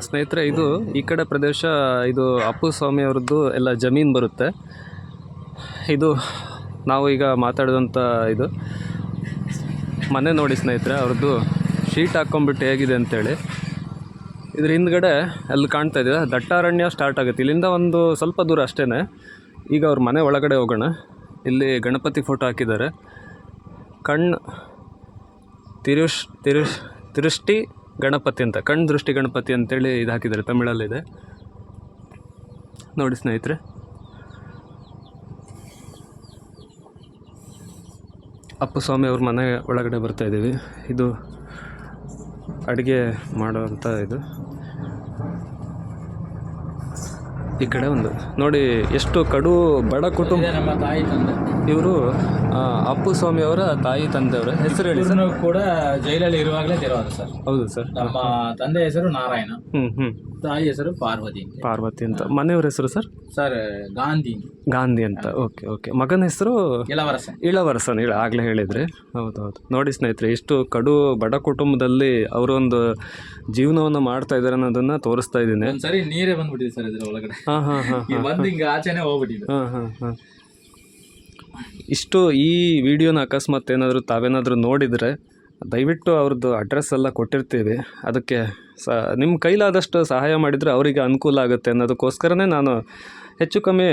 ಸ್ನೇಹಿತರೆ, ಇದು ಈ ಕಡೆ ಪ್ರದೇಶ, ಇದು ಅಪ್ಪು ಸ್ವಾಮಿ ಅವ್ರದ್ದು ಎಲ್ಲ ಜಮೀನು ಬರುತ್ತೆ. ಇದು ನಾವು ಈಗ ಮಾತಾಡಿದಂಥ ಇದು ಮನೆ ನೋಡಿ ಸ್ನೇಹಿತರೆ, ಅವ್ರದ್ದು ಶೀಟ್ ಹಾಕ್ಕೊಂಬಿಟ್ಟು ಹೇಗಿದೆ ಅಂತೇಳಿ. ಇದ್ರ ಹಿಂದ್ಗಡೆ ಅಲ್ಲಿ ಕಾಣ್ತಾ ಇದೆ ದಟ್ಟಾರಣ್ಯ ಸ್ಟಾರ್ಟ್ ಆಗುತ್ತೆ. ಇಲ್ಲಿಂದ ಒಂದು ಸ್ವಲ್ಪ ದೂರ ಅಷ್ಟೇ. ಈಗ ಅವ್ರ ಮನೆ ಒಳಗಡೆ ಹೋಗೋಣ. ಇಲ್ಲಿ ಗಣಪತಿ ಫೋಟೋ ಹಾಕಿದ್ದಾರೆ. ತಿರುಷ್ಟಿ ಗಣಪತಿ ಅಂತ, ದೃಷ್ಟಿ ಗಣಪತಿ ಅಂತೇಳಿ ಇದು ಹಾಕಿದ್ದಾರೆ, ತಮಿಳಲ್ಲಿದೆ ನೋಡಿ ಸ್ನೇಹಿತರೆ. ಅಪ್ಪು ಸ್ವಾಮಿ ಅವ್ರ ಮನೆ ಒಳಗಡೆ ಬರ್ತಾ ಇದ್ದೀವಿ. ಇದು ಅಡುಗೆ ಮಾಡೋವಂಥ ಇದು. ಈ ಕಡೆ ಒಂದು ನೋಡಿ ಎಷ್ಟು ಕಡು ಬಡ ಕುಟುಂಬ. ನಮ್ಮ ತಾಯಿ ತಂದೆ ಇವರು ಅಪ್ಪು ಸ್ವಾಮಿ ಅವರ ತಾಯಿ ತಂದೆಯವರ ಹೆಸರು ಹೇಳಿ ಸರ್. ಕೂಡ ಜೈಲಲ್ಲಿ ಇರುವಾಗಲೇ ತೆರವಾದ ಸರ್. ಹೌದು ಸರ್. ನಮ್ಮ ತಂದೆ ಹೆಸರು ನಾರಾಯಣ, ತಾಯಿ ಹೆಸರು ಪಾರ್ವತಿ ಅಂತ. ಮನೆಯವ್ರ ಹೆಸರು ಸರ್? ಸರ್ ಗಾಂಧಿ ಅಂತ. ಓಕೆ. ಮಗನ ಹೆಸರು ಇಳವರಸನ್. ಆಗಲೇ ಹೇಳಿದ್ರಿ. ಹೌದು. ನೋಡಿ ಸ್ನೇಹಿತರೆ, ಎಷ್ಟು ಕಡು ಬಡ ಕುಟುಂಬದಲ್ಲಿ ಅವರೊಂದು ಜೀವನವನ್ನು ಮಾಡ್ತಾ ಇದ್ದಾರೆ ಅನ್ನೋದನ್ನ ತೋರಿಸ್ತಾ ಇದ್ದೀನಿ. ಸರಿ ನೀರೇ ಬಂದ್ಬಿಟ್ಟಿದೆ ಸರ್ ಇದ್ರ ಒಳಗಡೆ. ಆಚೆನೆ ಹೋಗ್ಬಿಟ್ಟಿದೆ. ಇಷ್ಟು ಈ ವಿಡಿಯೋನ ಅಕಸ್ಮಾತ್ ಏನಾದರೂ ತಾವೇನಾದರೂ ನೋಡಿದರೆ ದಯವಿಟ್ಟು ಅವ್ರದ್ದು ಅಡ್ರೆಸ್ ಎಲ್ಲ ಕೊಟ್ಟಿರ್ತೀವಿ. ಅದಕ್ಕೆ ನಿಮ್ಮ ಕೈಲಾದಷ್ಟು ಸಹಾಯ ಮಾಡಿದರೆ ಅವರಿಗೆ ಅನುಕೂಲ ಆಗುತ್ತೆ ಅನ್ನೋದಕ್ಕೋಸ್ಕರನೇ ನಾನು ಹೆಚ್ಚು ಕಮ್ಮಿ